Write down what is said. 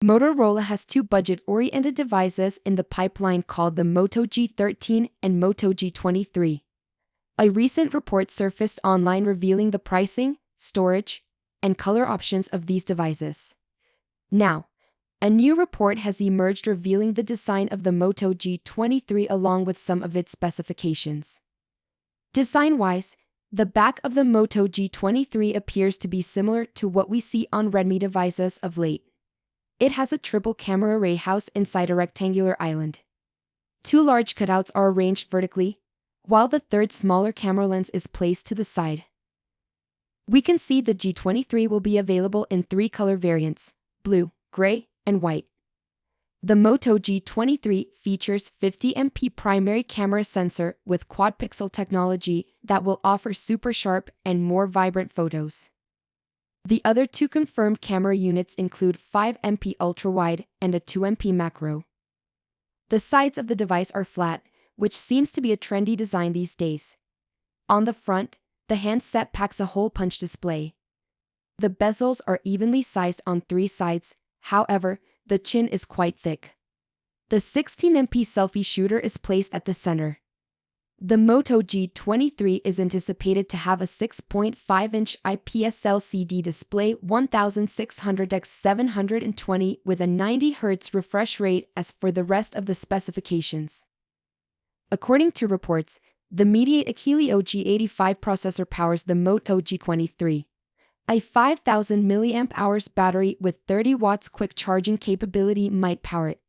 Motorola has two budget-oriented devices in the pipeline called the Moto G13 and Moto G23. A recent report surfaced online revealing the pricing, storage, and color options of these devices. Now, a new report has emerged revealing the design of the Moto G23 along with some of its specifications. Design-wise, the back of the Moto G23 appears to be similar to what we see on Redmi devices of late. It has a triple camera array housed inside a rectangular island. Two large cutouts are arranged vertically, while the third smaller camera lens is placed to the side. We can see the G23 will be available in three color variants: blue, gray, and white. The Moto G23 features 50MP primary camera sensor with quad-pixel technology that will offer super sharp and more vibrant photos. The other two confirmed camera units include 5MP ultra-wide and a 2MP macro. The sides of the device are flat, which seems to be a trendy design these days. On the front, the handset packs a hole punch display. The bezels are evenly sized on three sides, however, the chin is quite thick. The 16MP selfie shooter is placed at the center. The Moto G23 is anticipated to have a 6.5-inch IPS LCD display 1600x720 with a 90Hz refresh rate as for the rest of the specifications. According to reports, the MediaTek Helio G85 processor powers the Moto G23. A 5000 mAh battery with 30 watts quick charging capability might power it.